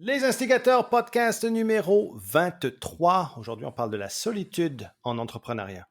Les Instigateurs, podcast numéro 23. Aujourd'hui, on parle de la solitude en entrepreneuriat.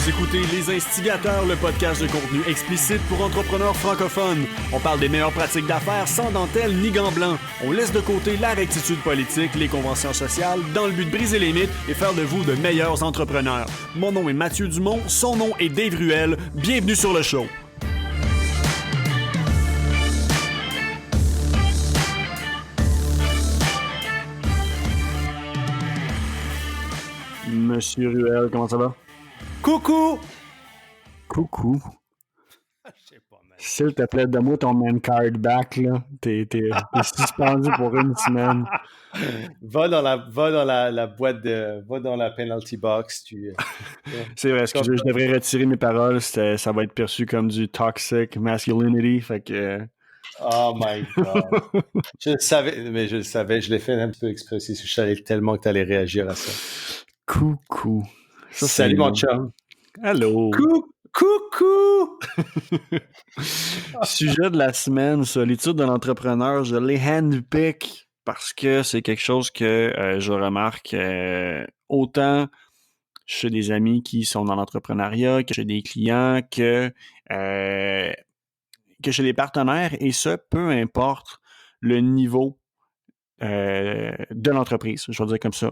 Vous écoutez Les Instigateurs, le podcast de contenu explicite pour entrepreneurs francophones. On parle des meilleures pratiques d'affaires sans dentelle ni gants blancs. On laisse de côté la rectitude politique, les conventions sociales, dans le but de briser les mythes et faire de vous de meilleurs entrepreneurs. Mon nom est Mathieu Dumont, son nom est Dave Ruel. Bienvenue sur le show. Monsieur Ruel, comment ça va? Coucou! Coucou. Je sais pas, man. S'il te plaît, donne-moi ton man card back, là. T'es suspendu pour une semaine. Va dans la boîte de... Va dans la penalty box. C'est vrai, excusez, je devrais retirer mes paroles. Ça va être perçu comme du toxic masculinity, fait que... Oh my God. Je le savais, je l'ai fait un petit peu exprès aussi. Je savais tellement que tu allais réagir à ça. Coucou. Ça, Salut mon chum. Allô. Coucou! Sujet de la semaine, solitude de l'entrepreneur. Je l'ai handpick parce que c'est quelque chose que je remarque autant chez des amis qui sont dans l'entrepreneuriat, que chez des clients, que chez les partenaires, et ce, peu importe le niveau de l'entreprise, je vais dire comme ça.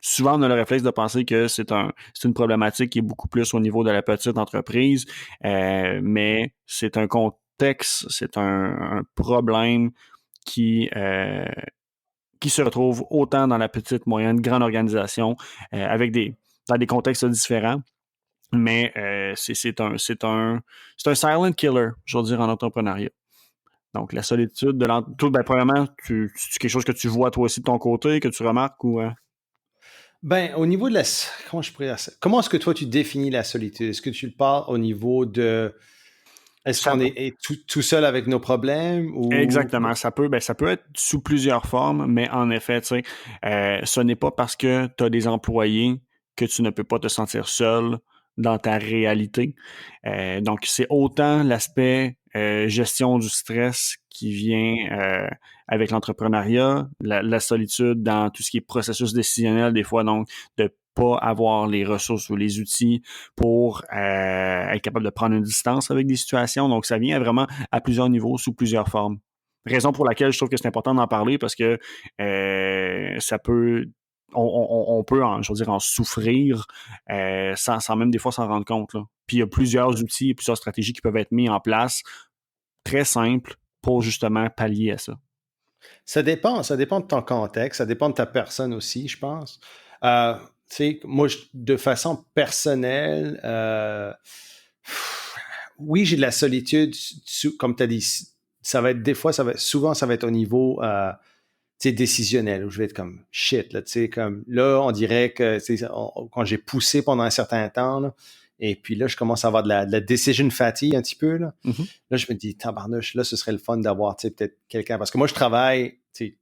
Souvent, on a le réflexe de penser que c'est une problématique qui est beaucoup plus au niveau de la petite entreprise, mais c'est un contexte, c'est un problème qui se retrouve autant dans la petite, moyenne, grande organisation, dans des contextes différents. Mais c'est un silent killer, je veux dire, en entrepreneuriat. Donc, la solitude de l'entreprise, premièrement, c'est quelque chose que tu vois toi aussi de ton côté, que tu remarques ou... Ben, au niveau de la... Comment est-ce que toi, tu définis la solitude? Est-ce que tu le parles au niveau de... Est-ce qu'on est tout seul avec nos problèmes? Ou... Exactement. Ça peut être sous plusieurs formes, mais en effet, tu sais, ce n'est pas parce que tu as des employés que tu ne peux pas te sentir seul dans ta réalité. Donc, c'est autant l'aspect gestion du stress qui vient avec l'entrepreneuriat, la solitude dans tout ce qui est processus décisionnel, des fois, donc, de pas avoir les ressources ou les outils pour être capable de prendre une distance avec des situations. Donc, ça vient vraiment à plusieurs niveaux, sous plusieurs formes. Raison pour laquelle je trouve que c'est important d'en parler parce que ça peut... On peut, en souffrir sans même des fois s'en rendre compte, là. Puis il y a plusieurs outils et plusieurs stratégies qui peuvent être mis en place, très simples, pour justement pallier à ça. Ça dépend de ton contexte, ça dépend de ta personne aussi, je pense. Tu sais, moi, de façon personnelle, oui, j'ai de la solitude, comme tu as dit, souvent, ça va être au niveau décisionnel, où je vais être comme shit, là, tu sais, comme là, on dirait que quand j'ai poussé pendant un certain temps, là, et puis là, je commence à avoir de la decision fatigue un petit peu, là. Mm-hmm. Là, je me dis, tabarnouche, là, ce serait le fun d'avoir, tu sais, peut-être quelqu'un, parce que moi, je travaille, tu sais,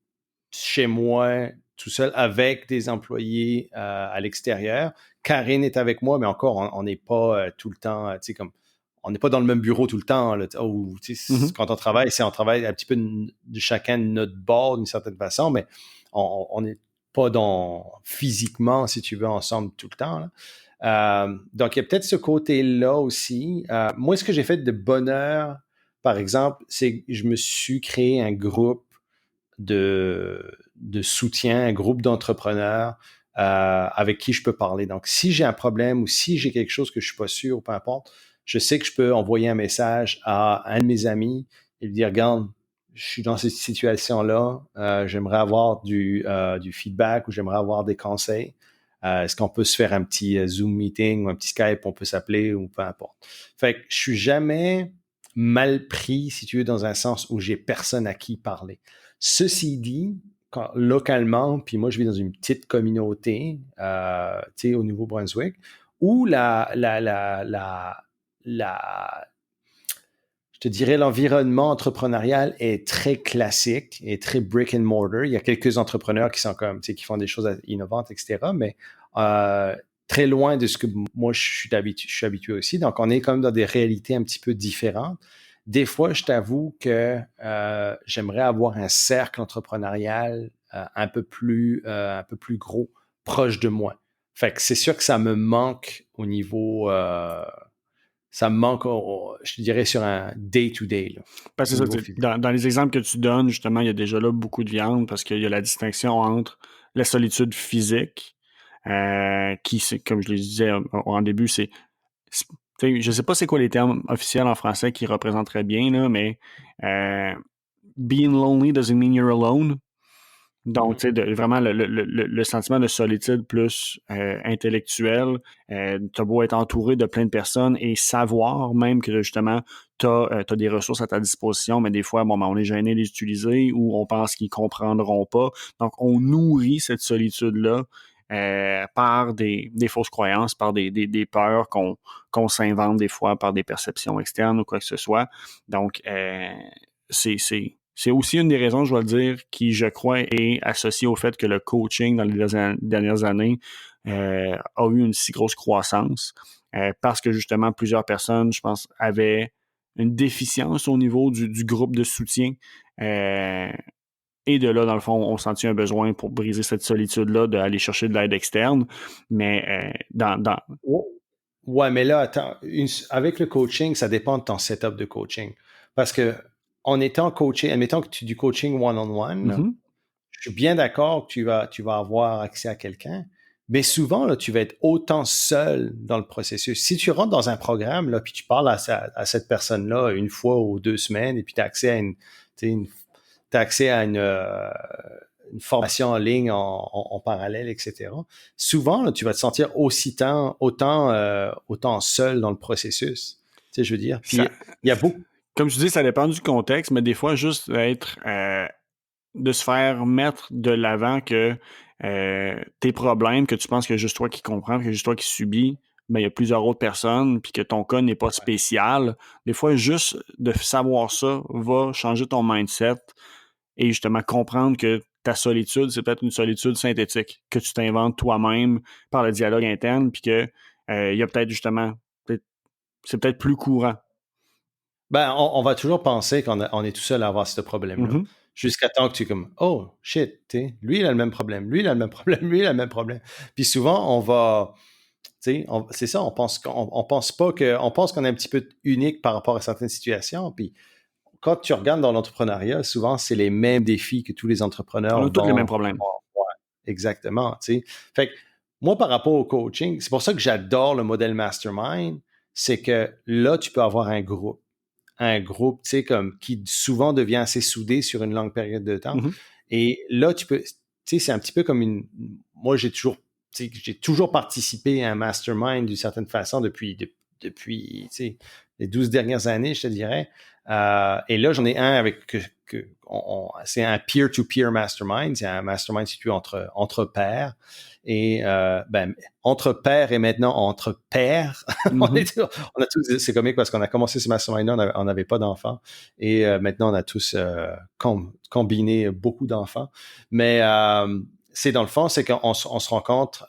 chez moi, tout seul, avec des employés à l'extérieur. Karine est avec moi, mais encore, on n'est pas tout le temps, tu sais, comme, on n'est pas dans le même bureau tout le temps. Là, quand on travaille, on travaille un petit peu de chacun de notre bord d'une certaine façon, mais on n'est pas physiquement, si tu veux, ensemble tout le temps. Là. Donc, il y a peut-être ce côté-là aussi. Moi, ce que j'ai fait de bonheur, par exemple, c'est que je me suis créé un groupe de soutien, un groupe d'entrepreneurs avec qui je peux parler. Donc, si j'ai un problème ou si j'ai quelque chose que je ne suis pas sûr, ou peu importe, je sais que je peux envoyer un message à un de mes amis et lui dire, regarde, je suis dans cette situation-là, j'aimerais avoir du feedback ou j'aimerais avoir des conseils. Est-ce qu'on peut se faire un petit Zoom meeting ou un petit Skype, on peut s'appeler ou peu importe. Fait que je suis jamais mal pris, si tu veux, dans un sens où j'ai personne à qui parler. Ceci dit, localement, puis moi je vis dans une petite communauté, tu sais, au Nouveau-Brunswick, où je te dirais, l'environnement entrepreneurial est très classique et très brick and mortar. Il y a quelques entrepreneurs qui sont comme, tu sais, qui font des choses innovantes, etc. Mais très loin de ce que moi je suis habitué aussi. Donc, on est comme dans des réalités un petit peu différentes. Des fois, je t'avoue que j'aimerais avoir un cercle entrepreneurial un peu plus gros, proche de moi. Fait que c'est sûr que ça me manque au niveau, ça me manque, je dirais, sur un day-to-day, là, Parce que au c'est ça, niveau physique. dans les exemples que tu donnes, justement, il y a déjà là beaucoup de viande parce qu'il y a la distinction entre la solitude physique, qui, comme je le disais en début, je sais pas c'est quoi les termes officiels en français qui représenteraient bien, là, mais euh, being lonely doesn't mean you're alone. Donc, tu sais, vraiment le sentiment de solitude plus intellectuel, t'as beau être entouré de plein de personnes et savoir même que justement, t'as des ressources à ta disposition, mais des fois, bon, ben, on est gêné de les utiliser ou on pense qu'ils comprendront pas. Donc, on nourrit cette solitude-là par des fausses croyances, par des peurs qu'on s'invente des fois, par des perceptions externes ou quoi que ce soit. Donc, c'est aussi une des raisons, je dois le dire, qui, je crois, est associée au fait que le coaching dans les dernières années a eu une si grosse croissance parce que justement, plusieurs personnes, je pense, avaient une déficience au niveau du groupe de soutien. Et de là, dans le fond, on sentit un besoin pour briser cette solitude-là d'aller chercher de l'aide externe. Mais Ouais, mais là, attends, avec le coaching, ça dépend de ton setup de coaching. Parce que en étant coaché, admettons que tu du coaching one-on-one, là, Mhm. je suis bien d'accord que tu vas avoir accès à quelqu'un, mais souvent, là, tu vas être autant seul dans le processus. Si tu rentres dans un programme, là, puis tu parles à cette personne-là une fois ou 2 semaines, et puis tu as accès à t'as accès à une formation en ligne en parallèle, etc. Souvent, là, tu vas te sentir autant seul dans le processus. Tu sais, je veux dire. Puis, Ça, il y a beaucoup. comme je dis, ça dépend du contexte, mais des fois, juste être de se faire mettre de l'avant que tes problèmes, que tu penses que juste toi qui comprends, que juste toi qui subis, mais il y a plusieurs autres personnes, puis que ton cas n'est pas spécial. Des fois, juste de savoir ça va changer ton mindset et justement comprendre que ta solitude, c'est peut-être une solitude synthétique que tu t'inventes toi-même par le dialogue interne, puis que il y a peut-être justement, c'est peut-être plus courant. Ben, on va toujours penser on est tout seul à avoir ce problème-là. Mm-hmm. Jusqu'à temps que tu es comme, oh, shit, lui, il a le même problème, lui, il a le même problème, lui, il a le même problème. Puis souvent, on va, tu sais, c'est ça, on pense pas on pense qu'on est un petit peu unique par rapport à certaines situations. Puis quand tu regardes dans l'entrepreneuriat, souvent, c'est les mêmes défis que tous les On entrepreneurs a tous les mêmes vont problèmes. avoir. Exactement, tu sais. Fait que moi, par rapport au coaching, c'est pour ça que j'adore le modèle mastermind, c'est que là, tu peux avoir tu sais, comme qui souvent devient assez soudé sur une longue période de temps. Mm-hmm. Et là, tu sais, c'est un petit peu comme moi, j'ai toujours participé à un mastermind d'une certaine façon depuis, tu sais, les 12 dernières années, je te dirais. Et là, j'en ai un c'est un peer-to-peer mastermind. C'est un mastermind situé entre pairs. Et entre pairs et maintenant entre pairs, Mm-hmm. on a tous, c'est comique parce qu'on a commencé ce mastermind-là, on n'avait pas d'enfants. Et maintenant, on a tous combiné beaucoup d'enfants. Mais c'est dans le fond, c'est qu'on on se rencontre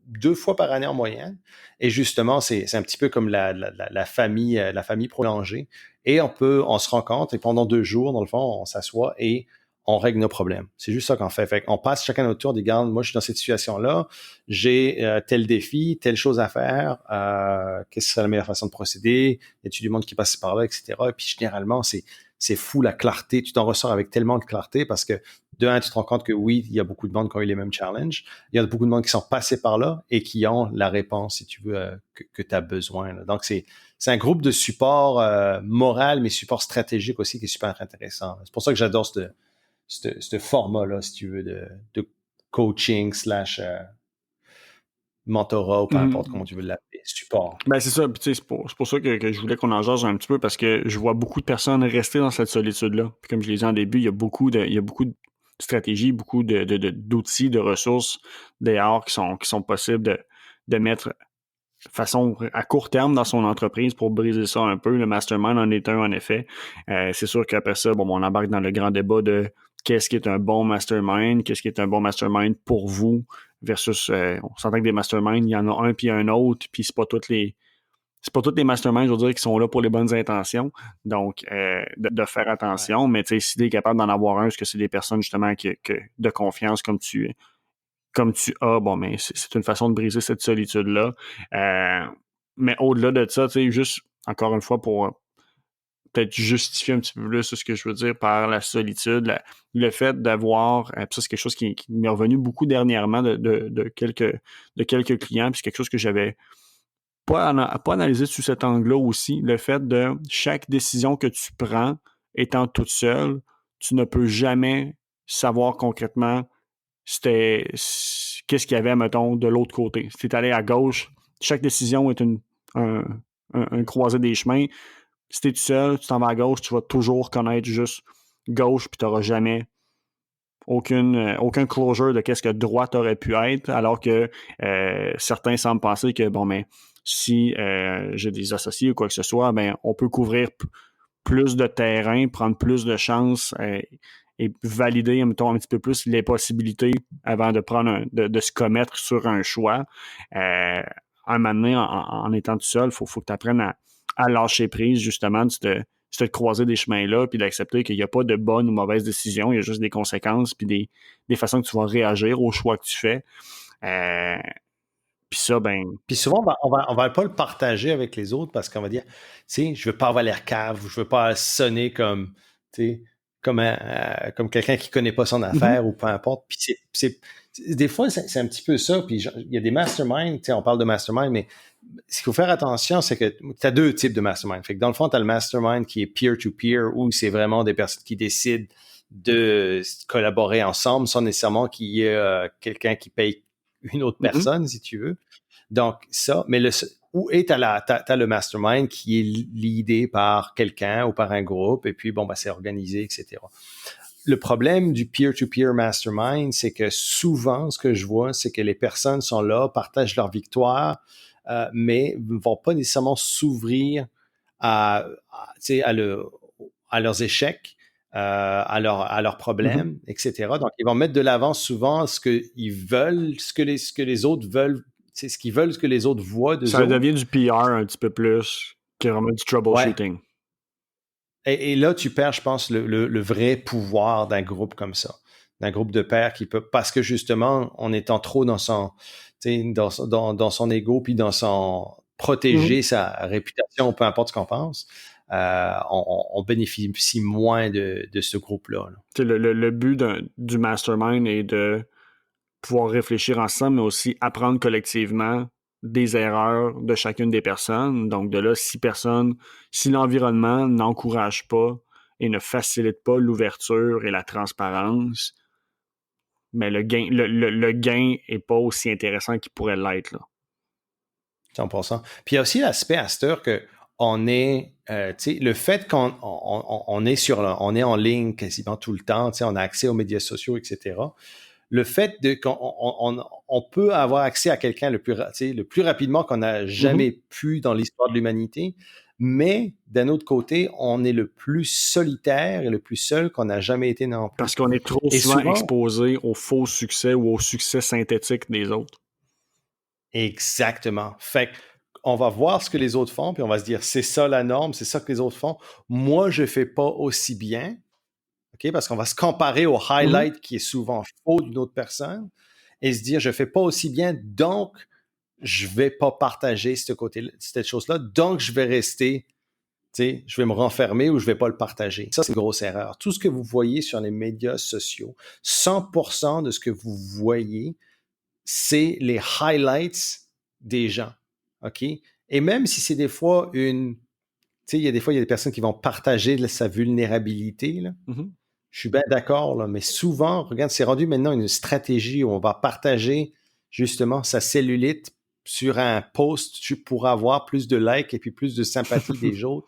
2 fois par année en moyenne. Et justement, c'est un petit peu comme la famille prolongée. Et on se rencontre et pendant 2 jours, dans le fond, on s'assoit et on règle nos problèmes. C'est juste ça qu'on fait. Fait qu'on passe chacun notre tour, des gars, moi, je suis dans cette situation-là, j'ai tel défi, telle chose à faire, qu'est-ce que serait la meilleure façon de procéder, y a-t-il du monde qui passe par là, etc. Et puis, généralement, c'est fou la clarté. Tu t'en ressors avec tellement de clarté parce que, de un, tu te rends compte que oui, il y a beaucoup de monde qui ont eu les mêmes challenges. Il y a beaucoup de monde qui sont passés par là et qui ont la réponse, si tu veux, que tu as besoin, là. Donc, c'est un groupe de support moral, mais support stratégique aussi qui est super intéressant. C'est pour ça que j'adore ce format-là, si tu veux, de coaching slash mentorat ou peu importe Mm-hmm. comment tu veux l'appeler, support. Ben c'est ça, puis tu sais, c'est pour ça que je voulais qu'on en jase un petit peu parce que je vois beaucoup de personnes rester dans cette solitude-là. Puis comme je l'ai dit en début, il y a beaucoup de stratégies, beaucoup d'outils, de ressources dehors qui sont possibles de mettre façon à court terme dans son entreprise pour briser ça un peu. Le mastermind en est un, en effet. C'est sûr qu'après ça, bon, on embarque dans le grand débat de qu'est-ce qui est un bon mastermind, qu'est-ce qui est un bon mastermind pour vous versus, on s'entend que des masterminds, il y en a un puis un autre, puis c'est pas tous les masterminds, je veux dire, qui sont là pour les bonnes intentions. Donc, de faire attention. Ouais. Mais tu sais, si tu es capable d'en avoir un, parce que c'est des personnes justement de confiance comme tu as, bon, mais c'est une façon de briser cette solitude-là. Mais au-delà de ça, tu sais, juste, encore une fois, pour peut-être justifier un petit peu plus ce que je veux dire par la solitude, le fait d'avoir, ça c'est quelque chose qui m'est revenu beaucoup dernièrement de quelques clients, puis c'est quelque chose que j'avais pas analysé sous cet angle-là aussi, le fait de chaque décision que tu prends étant toute seule, tu ne peux jamais savoir concrètement qu'est-ce qu'il y avait, mettons, de l'autre côté. Si tu es allé à gauche, chaque décision est un croisé des chemins. Si tu es tout seul, tu t'en vas à gauche, tu vas toujours connaître juste gauche, puis tu n'auras jamais aucun closure de qu'est-ce que droite aurait pu être, alors que certains semblent penser que, bon, mais si j'ai des associés ou quoi que ce soit, ben on peut couvrir plus de terrain, prendre plus de chances et valider, mettons, un petit peu plus les possibilités avant de de se commettre sur un choix. Un moment donné, en étant tout seul, faut que tu apprennes à lâcher prise, justement, de te croiser des chemins-là, puis d'accepter qu'il n'y a pas de bonne ou mauvaise décision, il y a juste des conséquences, puis des façons que tu vas réagir aux choix que tu fais. Puis ça, ben... Puis souvent, on va pas le partager avec les autres parce qu'on va dire, tu sais, je veux pas avoir l'air cave ou je veux pas sonner comme, tu sais, comme quelqu'un qui connaît pas son affaire ou peu importe. Puis des fois, c'est un petit peu ça. Puis il y a des masterminds, tu sais, on parle de mastermind, mais ce qu'il faut faire attention, c'est que tu as deux types de mastermind. Fait que dans le fond, tu as le mastermind qui est peer-to-peer où c'est vraiment des personnes qui décident de collaborer ensemble sans nécessairement qu'il y ait quelqu'un qui paye une autre personne, si tu veux. Donc, ça, mais t'as le mastermind qui est leadé par quelqu'un ou par un groupe, et puis, bon, ben, c'est organisé, etc. Le problème du peer-to-peer mastermind, c'est que souvent, ce que je vois, c'est que les personnes sont là, partagent leur victoire, mais ne vont pas nécessairement s'ouvrir à leurs échecs, à leurs problèmes, etc. Donc, ils vont mettre de l'avant souvent ce qu'ils veulent, ce que les autres veulent, c'est ce qu'ils veulent, ce que les autres voient d'eux Ça autres. devient du PR un petit peu plus que vraiment du troubleshooting. Ouais. Et là, tu perds, je pense, le vrai pouvoir d'un groupe comme ça, d'un groupe de pairs qui peut, parce que justement, en étant trop dans son ego, puis dans son protéger sa réputation, peu importe ce qu'on pense, on bénéficie moins de ce groupe-là. Le but du mastermind est de pouvoir réfléchir ensemble, mais aussi apprendre collectivement des erreurs de chacune des personnes. Donc de là, si l'environnement n'encourage pas et ne facilite pas l'ouverture et la transparence, mais le gain est pas aussi intéressant qu'il pourrait l'être, là. 100%. Puis il y a aussi l'aspect à cette heure que on est, le fait qu'on est en ligne quasiment tout le temps, on a accès aux médias sociaux, etc. Le fait qu'on peut avoir accès à quelqu'un le plus rapidement qu'on n'a jamais pu dans l'histoire de l'humanité, mais d'un autre côté, on est le plus solitaire et le plus seul qu'on n'a jamais été non plus. Parce qu'on est trop souvent exposé au faux succès ou au succès synthétique des autres. Exactement. Fait on va voir ce que les autres font, puis on va se dire, c'est ça la norme, c'est ça que les autres font. Moi, je fais pas aussi bien, OK? Parce qu'on va se comparer au highlight qui est souvent faux d'une autre personne et se dire, je fais pas aussi bien, donc je vais pas partager cette chose-là, donc je vais rester, je vais me renfermer ou je vais pas le partager. Ça, c'est une grosse erreur. Tout ce que vous voyez sur les médias sociaux, 100% de ce que vous voyez, c'est les highlights des gens, OK? Et même si c'est des fois il y a des fois, il y a des personnes qui vont partager sa vulnérabilité, là. Je suis bien d'accord, là, mais souvent, regarde, c'est rendu maintenant une stratégie où on va partager justement sa cellulite sur un post pour avoir plus de likes et puis plus de sympathie des autres.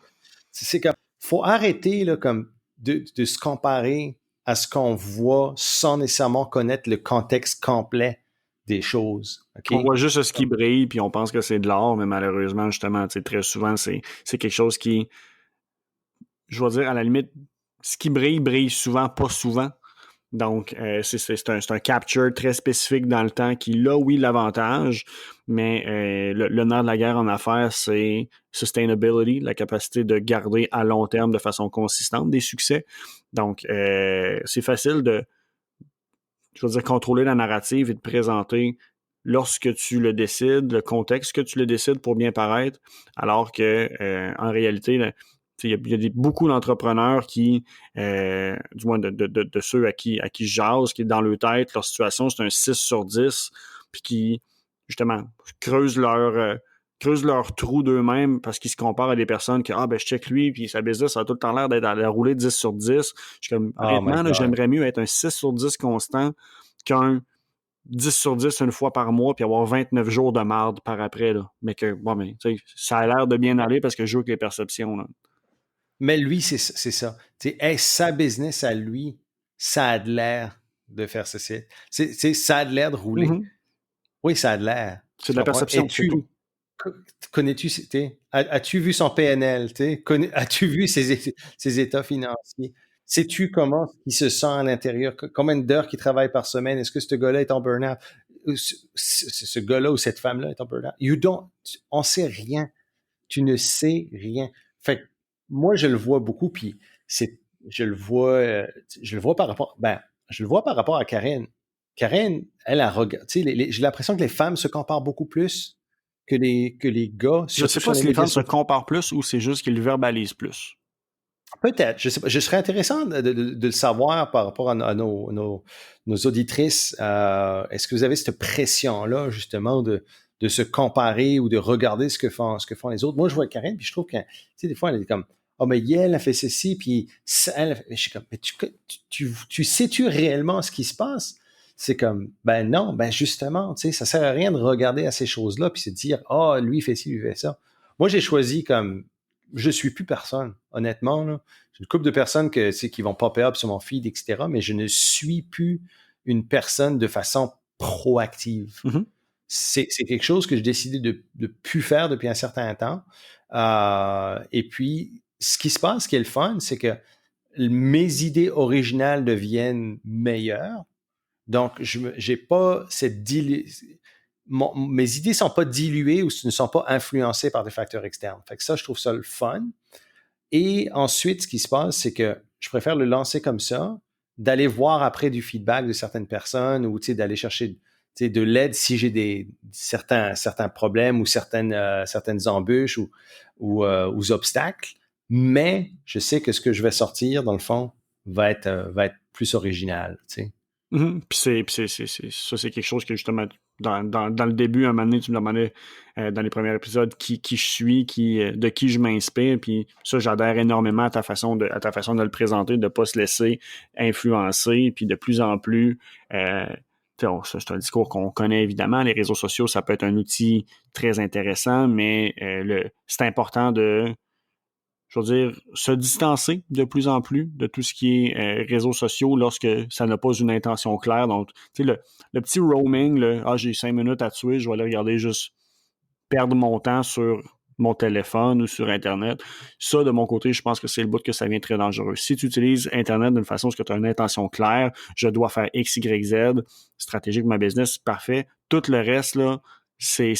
C'est comme, faut arrêter là, comme de se comparer à ce qu'on voit sans nécessairement connaître le contexte complet des choses. OK? On voit juste ce qui brille, puis on pense que c'est de l'or, mais malheureusement, justement, très souvent, c'est quelque chose qui, je vais dire, à la limite, ce qui brille, brille souvent, pas souvent. Donc, c'est un capture très spécifique dans le temps qui, là, oui, l'avantage, mais le nerf de la guerre en affaires, c'est sustainability, la capacité de garder à long terme de façon consistante des succès. Donc, c'est facile de, je veux dire, contrôler la narrative et de présenter lorsque tu le décides, le contexte que tu le décides pour bien paraître, alors que en réalité, il y a beaucoup d'entrepreneurs qui, du moins de ceux à qui je jase, qui dans leur tête, leur situation, c'est un 6 sur 10, puis qui, justement, creusent leur trou d'eux-mêmes parce qu'ils se comparent à des personnes qui, je check lui, puis sa business, ça a tout le temps l'air d'être à rouler 10 sur 10. Je suis comme, honnêtement, là, j'aimerais mieux être un 6 sur 10 constant qu'un 10 sur 10 une fois par mois puis avoir 29 jours de marde par après. Là. Mais que, ça a l'air de bien aller parce que je joue avec les perceptions. Là. Mais lui, c'est ça. Sa business à lui, ça a de l'air de faire ceci. Ça a de l'air de rouler. Mm-hmm. Oui, ça a de l'air. C'est de la perception, c'est tout. Connais-tu, as-tu vu son PNL? As-tu vu ses états financiers? Sais-tu comment il se sent à l'intérieur? Combien d'heures qu'il travaille par semaine? Est-ce que ce gars-là est en burn-out? Ce gars-là ou cette femme-là est en burn-out? On sait rien. Tu ne sais rien. Fait que moi, je le vois beaucoup, puis je le vois par rapport, je le vois par rapport à Karine. Karine, elle a regardé, j'ai l'impression que les femmes se comparent beaucoup plus que les gars. Je ne sais pas si les femmes se comparent plus ou c'est juste qu'ils verbalisent plus. Peut-être, je sais pas. Je serais intéressant de le savoir par rapport à nos auditrices. Est-ce que vous avez cette pression-là, justement, de se comparer ou de regarder ce que font les autres? Moi, je vois Karine, puis je trouve que, des fois, elle est comme, mais elle a fait ceci, puis elle, je suis comme, mais tu sais-tu réellement ce qui se passe? C'est comme, non, justement, ça sert à rien de regarder à ces choses-là, puis se dire, lui, il fait ci, lui, il fait ça. Moi, j'ai choisi comme, je suis plus personne, honnêtement, là. J'ai une couple de personnes qui vont popper up sur mon feed, etc., mais je ne suis plus une personne de façon proactive. Mm-hmm. C'est quelque chose que j'ai décidé de plus faire depuis un certain temps. Et puis, ce qui se passe, ce qui est le fun, c'est que mes idées originales deviennent meilleures. Donc, j'ai pas mes idées ne sont pas diluées ou ne sont pas influencées par des facteurs externes. Fait que ça, je trouve ça le fun. Et ensuite, ce qui se passe, c'est que je préfère le lancer comme ça, d'aller voir après du feedback de certaines personnes ou d'aller chercher de l'aide si j'ai certains problèmes ou certaines embûches ou obstacles. Mais je sais que ce que je vais sortir, dans le fond, va être plus original. Mm-hmm. Puis ça, c'est quelque chose que justement, dans le début, à un moment donné, tu me demandais dans les premiers épisodes qui je suis, de qui je m'inspire. Puis ça, j'adhère énormément à ta façon de le présenter, de ne pas se laisser influencer. Puis de plus en plus, c'est un discours qu'on connaît évidemment. Les réseaux sociaux, ça peut être un outil très intéressant, mais c'est important de, je veux dire, se distancer de plus en plus de tout ce qui est réseaux sociaux lorsque ça n'a pas une intention claire. Donc, tu sais, le petit roaming, j'ai 5 minutes à tuer, je vais aller regarder juste perdre mon temps sur mon téléphone ou sur Internet. Ça, de mon côté, je pense que c'est le bout que ça devient très dangereux. Si tu utilises Internet d'une façon où tu as une intention claire, je dois faire X, Y, Z, stratégique ma business, parfait. Tout le reste, là, c'est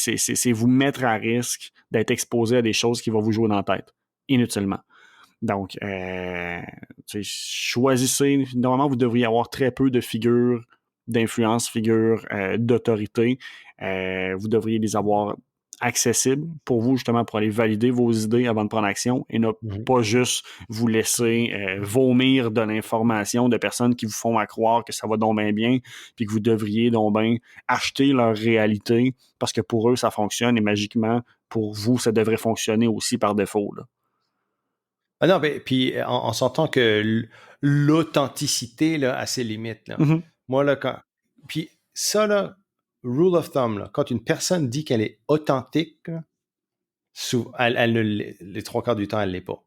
vous mettre à risque d'être exposé à des choses qui vont vous jouer dans la tête inutilement. Donc, choisissez. Normalement, vous devriez avoir très peu de figures d'influence, figures d'autorité. Vous devriez les avoir accessibles pour vous, justement, pour aller valider vos idées avant de prendre action et ne pas juste vous laisser vomir de l'information de personnes qui vous font croire que ça va donc bien, puis que vous devriez donc bien acheter leur réalité parce que pour eux, ça fonctionne et magiquement, pour vous, ça devrait fonctionner aussi par défaut, là. Ah non, puis on s'entend que l'authenticité là, a ses limites. Là. Mm-hmm. Moi, là, puis ça, là, rule of thumb, là, quand une personne dit qu'elle est authentique, là, les 3 quarts du temps, elle ne l'est pas.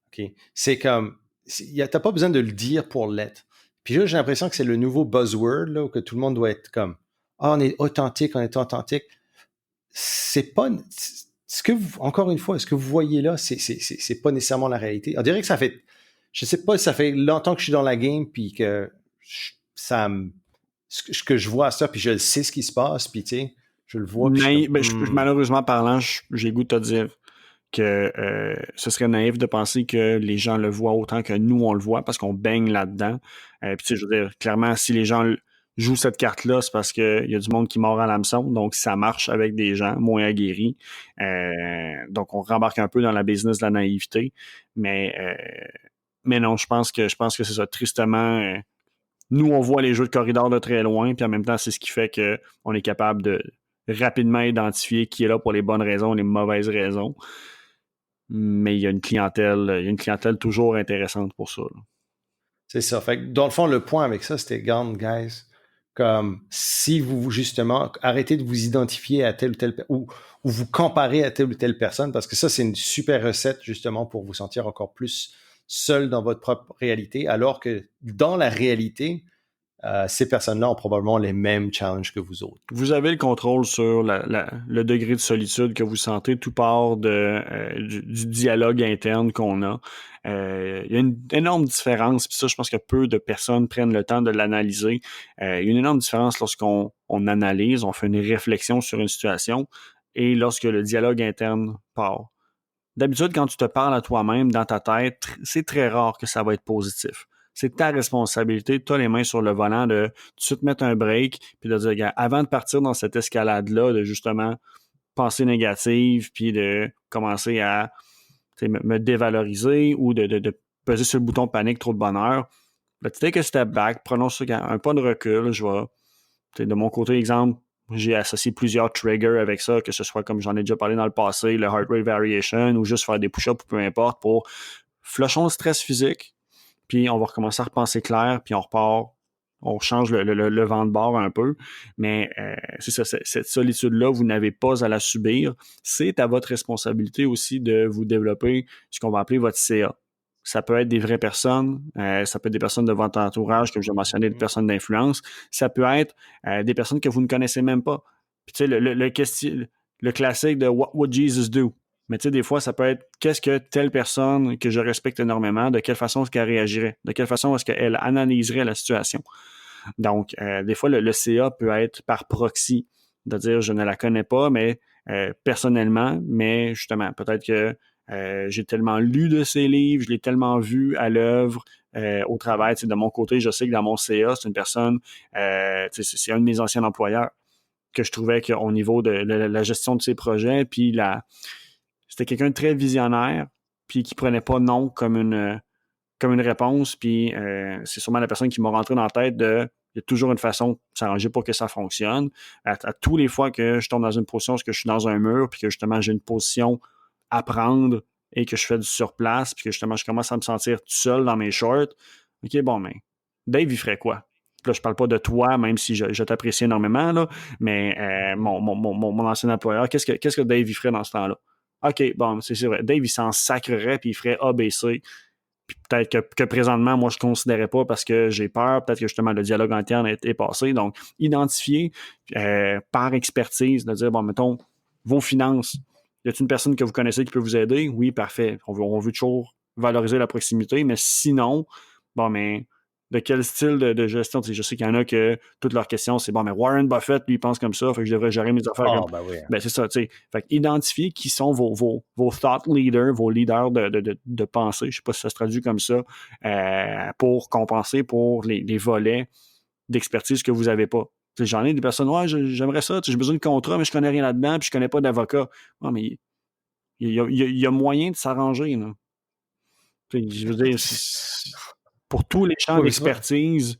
Okay? C'est comme, t'as pas besoin de le dire pour l'être. Puis là, j'ai l'impression que c'est le nouveau buzzword, là, où que tout le monde doit être comme, ah, on est authentique. C'est pas, ce que vous, encore une fois, ce que vous voyez là, c'est pas nécessairement la réalité. On dirait que je sais pas, ça fait longtemps que je suis dans la game, puis que ce que je vois ça, puis je sais ce qui se passe, puis tu sais, je le vois, puis je suis comme, Malheureusement parlant, j'ai le goût de te dire que ce serait naïf de penser que les gens le voient autant que nous, on le voit, parce qu'on baigne là-dedans. Puis tu sais, je veux dire, clairement, si les gens jouent cette carte-là, c'est parce qu'il y a du monde qui mord à l'hameçon, donc ça marche avec des gens moins aguerris. Donc, on rembarque un peu dans la business de la naïveté. Mais non, je pense que c'est ça. Tristement, nous, on voit les jeux de corridor de très loin, puis en même temps, c'est ce qui fait qu'on est capable de rapidement identifier qui est là pour les bonnes raisons, les mauvaises raisons. Mais il y a une clientèle toujours intéressante pour ça, là. c'est ça. Fait que, dans le fond, le point avec ça, c'était, gone, guys, comme, si vous, justement, arrêtez de vous identifier à telle ou telle, ou vous comparez à telle ou telle personne, parce que ça, c'est une super recette, justement, pour vous sentir encore plus seul dans votre propre réalité, alors que dans la réalité, ces personnes-là ont probablement les mêmes challenges que vous autres. Vous avez le contrôle sur le degré de solitude que vous sentez, tout part du dialogue interne qu'on a. Il y a une énorme différence, puis ça, je pense que peu de personnes prennent le temps de l'analyser. Il y a une énorme différence lorsqu'on analyse, on fait une réflexion sur une situation, et lorsque le dialogue interne part. D'habitude, quand tu te parles à toi-même dans ta tête, c'est très rare que ça va être positif. C'est ta responsabilité, tu as les mains sur le volant, de tout de suite mettre un break, puis de dire, regarde, avant de partir dans cette escalade-là, de justement penser négative, puis de commencer à me dévaloriser ou de peser sur le bouton panique, trop de bonheur, ben, tu take a step back, prenons un pas de recul, je vais, de mon côté, exemple, j'ai associé plusieurs triggers avec ça, que ce soit, comme j'en ai déjà parlé dans le passé, le heart rate variation ou juste faire des push-ups ou peu importe, pour flushons le stress physique, puis on va recommencer à repenser clair, puis on repart, on change le vent de bord un peu. Mais c'est ça, cette solitude-là, vous n'avez pas à la subir. C'est à votre responsabilité aussi de vous développer ce qu'on va appeler votre CA. Ça peut être des vraies personnes, ça peut être des personnes de votre entourage, comme je l'ai mentionné, des personnes d'influence. Ça peut être des personnes que vous ne connaissez même pas. Puis tu sais, le classique de What would Jesus do? Mais tu sais, des fois, ça peut être qu'est-ce que telle personne que je respecte énormément, de quelle façon est-ce qu'elle réagirait? De quelle façon est-ce qu'elle analyserait la situation? Donc, des fois, le CA peut être par proxy, de dire je ne la connais pas, mais personnellement, mais justement, peut-être que j'ai tellement lu de ses livres, je l'ai tellement vu à l'œuvre, au travail. De mon côté, je sais que dans mon CA, c'est une personne, c'est un de mes anciens employeurs que je trouvais qu'au niveau de la gestion de ses projets, puis c'était quelqu'un de très visionnaire, puis qui prenait pas non comme une réponse, puis c'est sûrement la personne qui m'a rentré dans la tête il y a toujours une façon de s'arranger pour que ça fonctionne. À tous les fois que je tombe dans une position, que je suis dans un mur, puis que justement j'ai une position à prendre et que je fais du surplace, puis que justement je commence à me sentir tout seul dans mes shorts, OK, bon, mais Dave, il ferait quoi? Là, je parle pas de toi, même si je t'apprécie énormément, là, mais mon ancien employeur, qu'est-ce que Dave, il ferait dans ce temps-là? OK, bon, c'est vrai. Dave, il s'en sacrerait, puis il ferait ABC. Puis peut-être que présentement, moi, je ne considérais pas parce que j'ai peur. Peut-être que justement, le dialogue interne est passé. Donc, identifier par expertise, de dire, bon, mettons, vos finances. Y a-t-il une personne que vous connaissez qui peut vous aider? Oui, parfait. On veut toujours valoriser la proximité, mais sinon, bon, mais de quel style de gestion? Tu sais, je sais qu'il y en a que toutes leurs questions, c'est bon, mais Warren Buffett, lui, il pense comme ça, fait que je devrais gérer mes affaires comme. Ben oui. Ben, c'est ça, tu sais. Fait identifier qui sont vos thought leaders, vos leaders de pensée, je sais pas si ça se traduit comme ça, pour compenser pour les volets d'expertise que vous n'avez pas. T'sais, j'en ai des personnes, ouais, j'aimerais ça, j'ai besoin de contrat, mais je connais rien là-dedans, puis je connais pas d'avocat. Non, mais il y a moyen de s'arranger, là. Je veux dire, pour tous les champs Oui, d'expertise,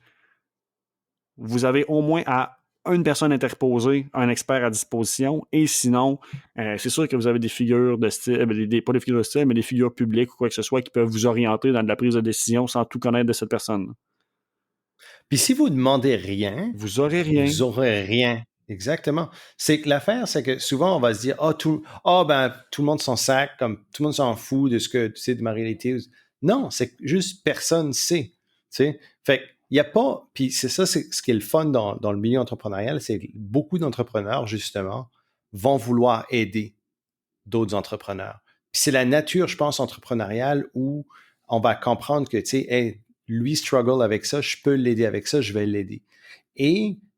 vous avez au moins à une personne interposée, un expert à disposition, et sinon, c'est sûr que vous avez des figures de style, pas des figures de style, mais des figures publiques ou quoi que ce soit qui peuvent vous orienter dans de la prise de décision sans tout connaître de cette personne. Puis si vous demandez rien, vous aurez rien. Vous aurez rien. Exactement. C'est que l'affaire, c'est que souvent on va se dire, tout le monde s'en sac, comme tout le monde s'en fout de ce que tu sais de ma réalité. Non, c'est juste personne sait. Tu sais. Fait il n'y a pas, puis c'est ça, c'est ce qui est le fun dans le milieu entrepreneurial, c'est que beaucoup d'entrepreneurs, justement, vont vouloir aider d'autres entrepreneurs. Puis c'est la nature, je pense, entrepreneuriale où on va comprendre que, tu sais, hey, lui struggle avec ça, je peux l'aider avec ça, je vais l'aider.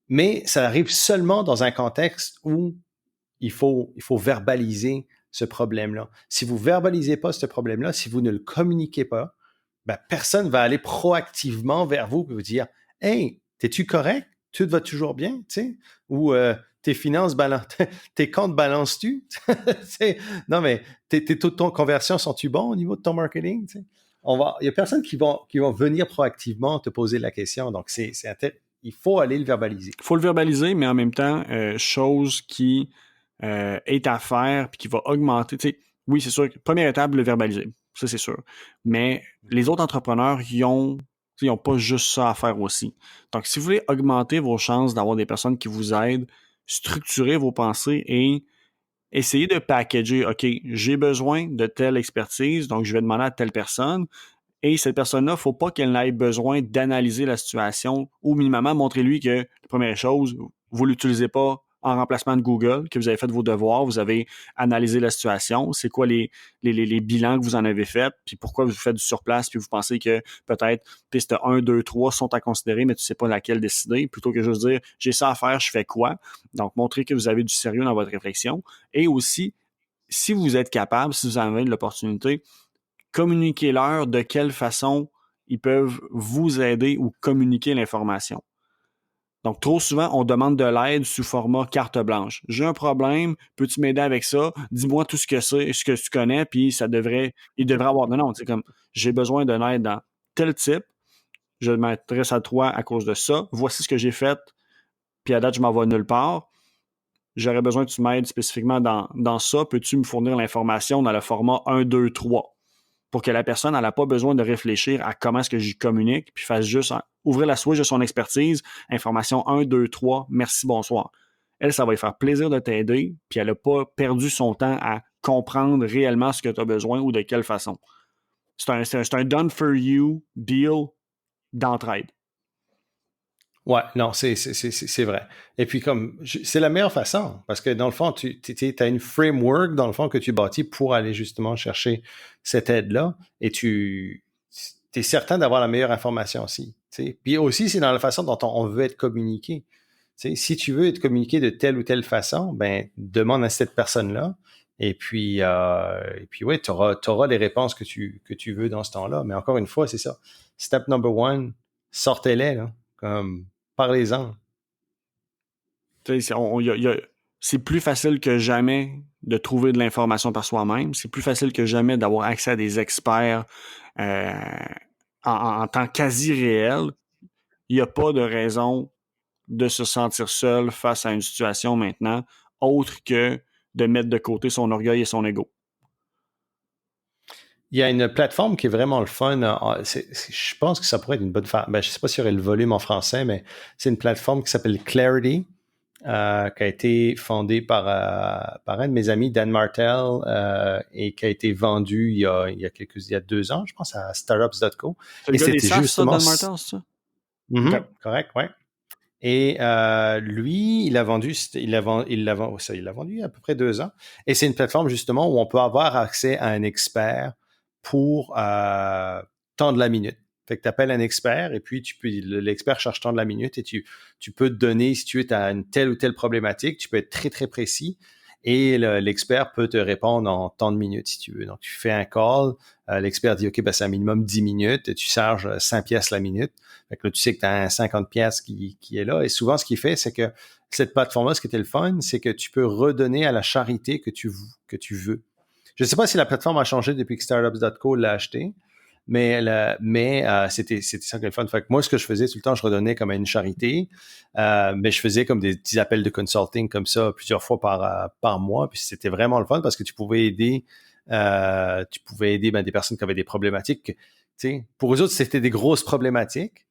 Mais ça arrive seulement dans un contexte où il faut verbaliser ce problème-là. Si vous ne verbalisez pas ce problème-là, si vous ne le communiquez pas, ben, personne ne va aller proactivement vers vous et vous dire « Hey, es-tu correct? Tout va toujours bien? » tu sais? Ou tes finances tes comptes balancent-tu? Non, mais tes taux de conversion sont-tu bons au niveau de ton marketing? Tu sais? Il n'y a personne qui vont venir proactivement te poser la question. Donc, il faut aller le verbaliser. Il faut le verbaliser, mais en même temps, chose qui est à faire puis qui va augmenter. Tu sais, oui, c'est sûr, première étape, le verbaliser. Ça, c'est sûr. Mais les autres entrepreneurs, ils n'ont pas juste ça à faire aussi. Donc, si vous voulez augmenter vos chances d'avoir des personnes qui vous aident, structurez vos pensées et essayez de packager. OK, j'ai besoin de telle expertise, donc je vais demander à telle personne. Et cette personne-là, il ne faut pas qu'elle n'ait besoin d'analyser la situation ou minimum montrez-lui que, la première chose, vous ne l'utilisez pas en remplacement de Google, que vous avez fait vos devoirs, vous avez analysé la situation, c'est quoi les bilans que vous en avez faits, puis pourquoi vous faites du surplace, puis vous pensez que peut-être piste 1, 2, 3 sont à considérer, mais tu ne sais pas laquelle décider, plutôt que juste dire j'ai ça à faire, je fais quoi. Donc, montrez que vous avez du sérieux dans votre réflexion. Et aussi, si vous êtes capable, si vous avez l'opportunité, communiquez-leur de quelle façon ils peuvent vous aider ou communiquer l'information. Donc, trop souvent, on demande de l'aide sous format carte blanche. J'ai un problème, peux-tu m'aider avec ça? Dis-moi tout ce que tu connais, puis il devrait avoir. Non, c'est comme, j'ai besoin d'une aide dans tel type, je m'adresse à toi à cause de ça, voici ce que j'ai fait, puis à date, je m'en vais nulle part. J'aurais besoin que tu m'aides spécifiquement dans ça. Peux-tu me fournir l'information dans le format 1, 2, 3? Pour que la personne n'a pas besoin de réfléchir à comment est-ce que j'y communique, puis fasse juste ouvrir la switch de son expertise, information 1, 2, 3, merci, bonsoir. Elle, ça va lui faire plaisir de t'aider, puis elle n'a pas perdu son temps à comprendre réellement ce que tu as besoin ou de quelle façon. C'est un done for you deal d'entraide. Ouais, non, c'est vrai. Et puis, c'est la meilleure façon, parce que dans le fond, tu as une framework, dans le fond, que tu bâtis pour aller justement chercher cette aide-là, et tu es certain d'avoir la meilleure information aussi. T'sais. Puis aussi, c'est dans la façon dont on veut être communiqué. T'sais, si tu veux être communiqué de telle ou telle façon, ben, demande à cette personne-là, et puis ouais, tu auras les réponses que tu veux dans ce temps-là. Mais encore une fois, c'est ça. Step number one, sortez-les, là. Comme, parlez-en. C'est plus facile que jamais de trouver de l'information par soi-même. C'est plus facile que jamais d'avoir accès à des experts en temps quasi réel. Il n'y a pas de raison de se sentir seul face à une situation maintenant, autre que de mettre de côté son orgueil et son ego. Il y a une plateforme qui est vraiment le fun. Je pense que ça pourrait être une bonne... je ne sais pas s'il y aurait le volume en français, mais c'est une plateforme qui s'appelle Clarity, qui a été fondée par un de mes amis, Dan Martel, et qui a été vendue il y a 2 ans, je pense, à startups.co. C'est le gars des SaaS, ça, Dan Martel, c'est ça? Okay. Correct, oui. Et lui, il l'a vendu il y a à peu près 2 ans. Et c'est une plateforme justement où on peut avoir accès à un expert pour temps de la minute. Fait que tu appelles un expert et puis l'expert cherche temps de la minute et tu peux te donner, si tu as une telle ou telle problématique, tu peux être très, très précis et l'expert peut te répondre en temps de minutes si tu veux. Donc, tu fais un call, l'expert dit, OK, ben, c'est un minimum 10 minutes et tu charges 5 pièces la minute. Fait que là, tu sais que tu as un 50 pièces qui est là. Et souvent, ce qu'il fait, c'est que cette plateforme-là, ce qui était le fun, c'est que tu peux redonner à la charité que tu veux. Je ne sais pas si la plateforme a changé depuis que Startups.co l'a acheté, mais c'était ça qui est le fun. Fait que moi, ce que je faisais tout le temps, je redonnais comme à une charité, mais je faisais comme des petits appels de consulting comme ça plusieurs fois par mois. Puis c'était vraiment le fun parce que tu pouvais aider des personnes qui avaient des problématiques. Pour eux autres, c'était des grosses problématiques,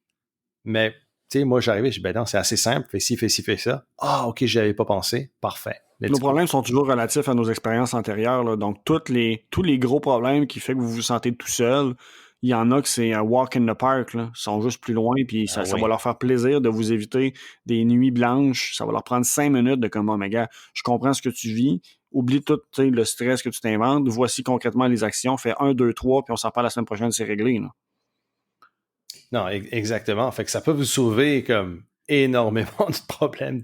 mais moi, j'arrivais, je dis, ben non, c'est assez simple, fais ci, fais ça. Ah, OK, j'y avais pas pensé. Parfait. Nos problèmes sont toujours relatifs à nos expériences antérieures. Là. Donc, tous les gros problèmes qui font que vous vous sentez tout seul, Il y en a que c'est un walk in the park, là. Ils sont juste plus loin, puis ça va leur faire plaisir de vous éviter des nuits blanches. Ça va leur prendre 5 minutes de comme, oh, mais gars, je comprends ce que tu vis. Oublie tout le stress que tu t'inventes. Voici concrètement les actions. Fais 1, 2, 3, puis on s'en parle la semaine prochaine, c'est réglé, là. Non, exactement. Fait que ça peut vous sauver comme énormément de problèmes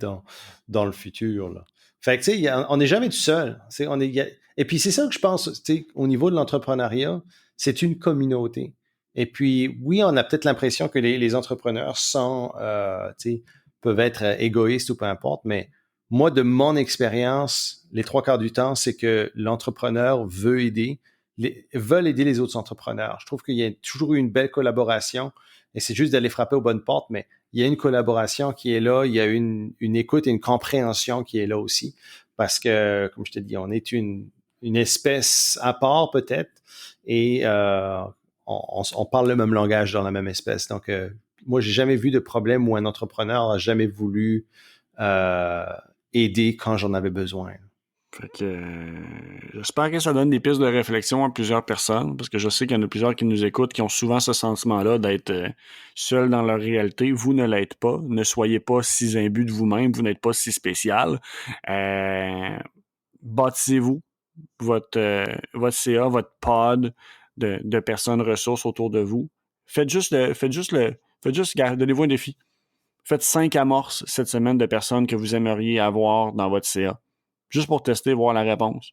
dans le futur, là. Fait que, tu sais, on n'est jamais tout seul. Et puis, c'est ça que je pense, tu sais, au niveau de l'entrepreneuriat, c'est une communauté. Et puis, oui, on a peut-être l'impression que les entrepreneurs tu sais, peuvent être égoïstes ou peu importe, mais moi, de mon expérience, les 3 quarts du temps, c'est que l'entrepreneur veut veulent aider les autres entrepreneurs. Je trouve qu'il y a toujours eu une belle collaboration et c'est juste d'aller frapper aux bonnes portes, mais il y a une collaboration qui est là, il y a une écoute et une compréhension qui est là aussi. Parce que, comme je te dis, on est une espèce à part peut-être et on parle le même langage dans la même espèce. Donc, moi, j'ai jamais vu de problème où un entrepreneur a jamais voulu aider quand j'en avais besoin. Fait que j'espère que ça donne des pistes de réflexion à plusieurs personnes, parce que je sais qu'il y en a plusieurs qui nous écoutent, qui ont souvent ce sentiment-là d'être seuls dans leur réalité. Vous ne l'êtes pas. Ne soyez pas si imbu de vous-même. Vous n'êtes pas si spécial. Bâtissez-vous votre CA, votre pod de personnes ressources autour de vous. Donnez-vous un défi. Faites 5 amorces cette semaine de personnes que vous aimeriez avoir dans votre CA. Juste pour tester, voir la réponse.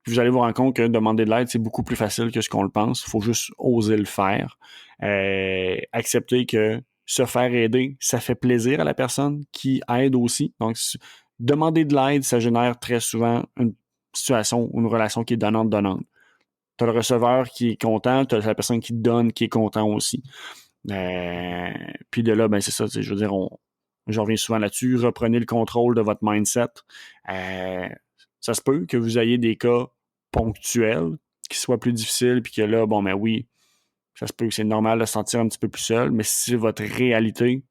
Puis vous allez vous rendre compte que demander de l'aide, c'est beaucoup plus facile que ce qu'on le pense. Il faut juste oser le faire. Accepter que se faire aider, ça fait plaisir à la personne qui aide aussi. Donc, demander de l'aide, ça génère très souvent une situation, une relation qui est donnante-donnante. Tu as le receveur qui est content, tu as la personne qui te donne qui est content aussi. Puis de là, ben c'est ça, je veux dire, j'en reviens souvent là-dessus, reprenez le contrôle de votre mindset. Ça se peut que vous ayez des cas ponctuels qui soient plus difficiles, puis que là, bon, ben oui, ça se peut que c'est normal de se sentir un petit peu plus seul, mais si c'est votre réalité,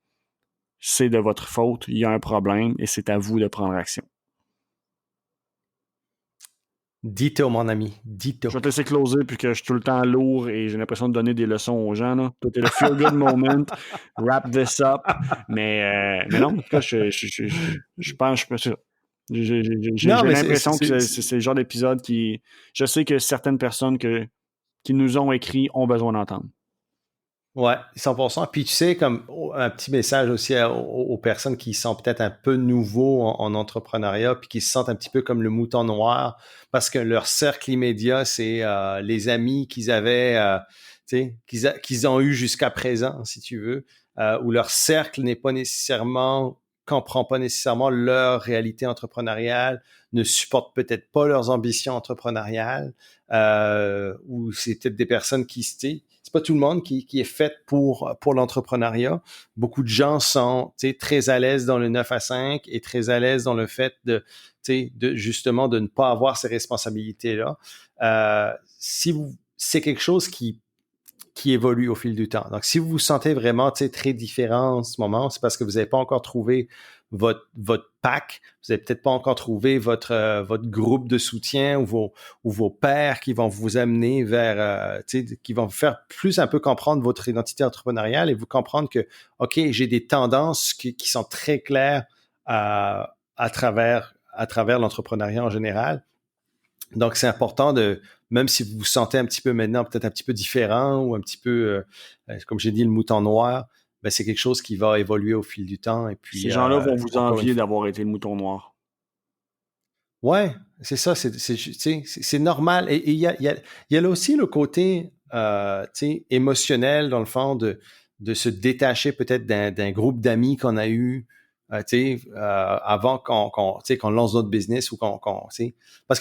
c'est de votre faute, il y a un problème, et c'est à vous de prendre action. Dito, mon ami, dito. Je vais te laisser closer puis que je suis tout le temps lourd et j'ai l'impression de donner des leçons aux gens. Là. Toi, t'es le feel-good moment. Wrap this up. Mais non, en tout cas, je pense que j'ai l'impression que c'est le genre d'épisode qui... Je sais que certaines personnes qui nous ont écrit ont besoin d'entendre. Ouais, 100%. Puis tu sais, comme un petit message aussi aux personnes qui sont peut-être un peu nouveaux en entrepreneuriat, puis qui se sentent un petit peu comme le mouton noir, parce que leur cercle immédiat, c'est les amis qu'ils avaient, tu sais, qu'ils ont eu jusqu'à présent, si tu veux, où leur cercle n'est pas nécessairement, comprend pas nécessairement leur réalité entrepreneuriale, ne supporte peut-être pas leurs ambitions entrepreneuriales, ou c'est peut-être des personnes qui, tu sais, c'est pas tout le monde qui est fait pour l'entrepreneuriat. Beaucoup de gens sont très à l'aise dans le 9 à 5 et très à l'aise dans le fait de justement de ne pas avoir ces responsabilités-là. C'est quelque chose qui évolue au fil du temps. Donc, si vous vous sentez vraiment très différent en ce moment, c'est parce que vous n'avez pas encore trouvé votre pack, vous n'avez peut-être pas encore trouvé votre groupe de soutien ou vos pairs qui vont vous amener vers, qui vont vous faire plus un peu comprendre votre identité entrepreneuriale et vous comprendre que, OK, j'ai des tendances qui sont très claires à travers l'entrepreneuriat en général. Donc, c'est important même si vous vous sentez un petit peu maintenant peut-être un petit peu différent ou un petit peu, comme j'ai dit, le mouton noir, ben c'est quelque chose qui va évoluer au fil du temps. Et puis, ces gens-là vont vous envier d'avoir été le mouton noir. Ouais, c'est ça, c'est normal. Et il y a là aussi le côté émotionnel, dans le fond, de se détacher peut-être d'un groupe d'amis qu'on a eu avant qu'on lance notre business ou parce qu'il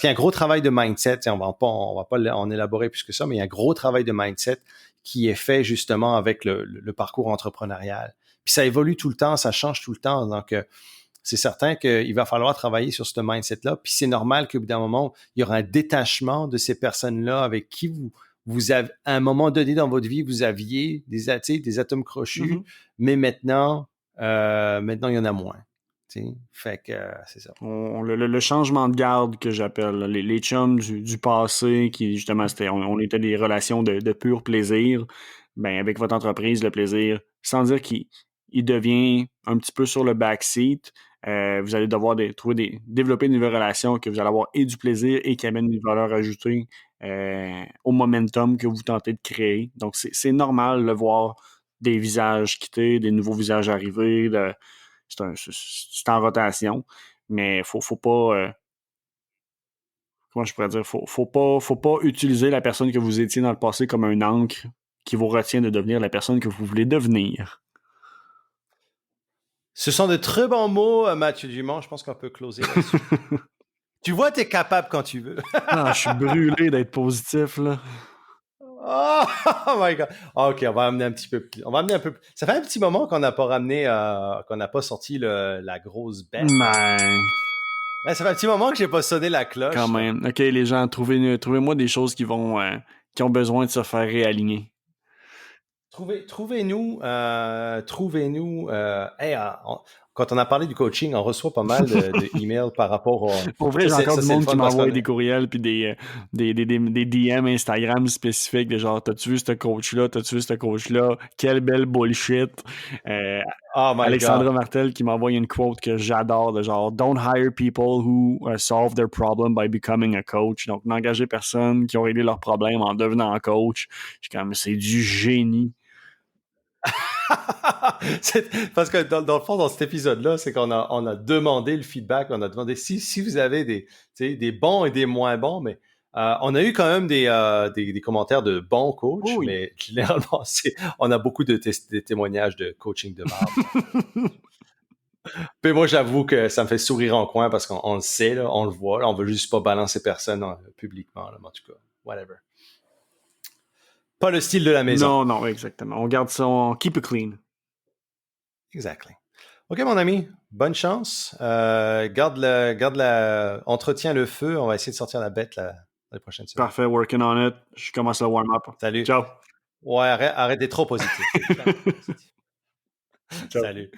y a un gros travail de mindset, on va pas en élaborer plus que ça, mais il y a un gros travail de mindset qui est fait justement avec le parcours entrepreneurial. Puis ça évolue tout le temps, ça change tout le temps, donc c'est certain qu'il va falloir travailler sur ce mindset-là. Puis c'est normal qu'au bout d'un moment, il y aura un détachement de ces personnes-là avec qui vous avez, à un moment donné dans votre vie, vous aviez des atomes crochus, mais maintenant, il y en a moins. Fait que c'est ça. Le changement de garde que j'appelle, les chums du passé, qui justement, on était des relations de pur plaisir, ben avec votre entreprise, le plaisir, sans dire qu'il devient un petit peu sur le backseat, vous allez devoir développer une nouvelle relation que vous allez avoir et du plaisir et qui amène une valeur ajoutée au momentum que vous tentez de créer. Donc, c'est normal de voir des visages quitter, des nouveaux visages arriver, c'est en rotation, mais faut pas comment je pourrais dire, faut pas utiliser la personne que vous étiez dans le passé comme un ancre qui vous retient de devenir la personne que vous voulez devenir. Ce sont de très bons mots, Mathieu Dumont. Je pense qu'on peut closer là-dessus. Tu vois, t'es capable quand tu veux. Je suis brûlé d'être positif, là. Oh my God. OK, on va amener un petit peu plus. On va amener un peu plus. Ça fait un petit moment qu'on n'a pas ramené, qu'on n'a pas sorti la grosse bête. Ça fait un petit moment que j'ai pas sonné la cloche. Quand même. OK, les gens, trouvez-moi des choses qui ont besoin de se faire réaligner. Trouvez-nous. Quand on a parlé du coaching, on reçoit pas mal de emails par rapport au... Pour vrai, j'ai encore du monde qui m'envoie des courriels puis des DM Instagram spécifiques de genre, t'as-tu vu ce coach-là? T'as-tu vu ce coach-là? Quelle belle bullshit! Alexandra Martel qui m'envoie une quote que j'adore de genre, don't hire people who solve their problem by becoming a coach. Donc, n'engagez personne qui ont réglé leurs problèmes en devenant un coach. Je suis comme, c'est du génie. Parce que dans le fond, dans cet épisode-là, c'est qu'on a demandé le feedback, on a demandé si vous avez des bons et des moins bons, mais on a eu quand même des commentaires de bons coachs, oui. Mais généralement, on a beaucoup de témoignages de coaching de merde. Puis moi, j'avoue que ça me fait sourire en coin parce qu'on le sait, là, on le voit, là, on veut juste pas balancer personne publiquement, là, mais en tout cas, whatever. Pas le style de la maison. Non, exactement. On garde ça, on keep it clean. Exactly. OK, mon ami, bonne chance. Entretiens le feu. On va essayer de sortir la bête la prochaine semaine. Parfait, working on it. Je commence le warm-up. Salut. Ciao. Ouais, arrête d'être trop positif. Salut.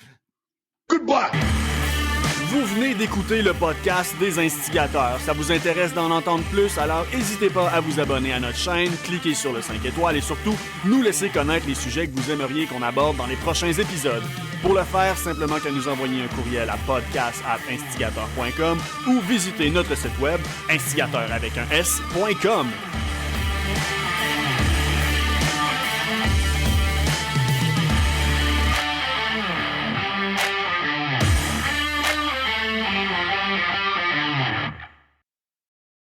Goodbye. Vous venez d'écouter le podcast des Instigateurs. Ça vous intéresse d'en entendre plus, alors n'hésitez pas à vous abonner à notre chaîne, cliquez sur le 5 étoiles et surtout, nous laisser connaître les sujets que vous aimeriez qu'on aborde dans les prochains épisodes. Pour le faire, simplement qu'à nous envoyer un courriel à podcast@instigateur.com ou visiter notre site web instigateur avec un s.com.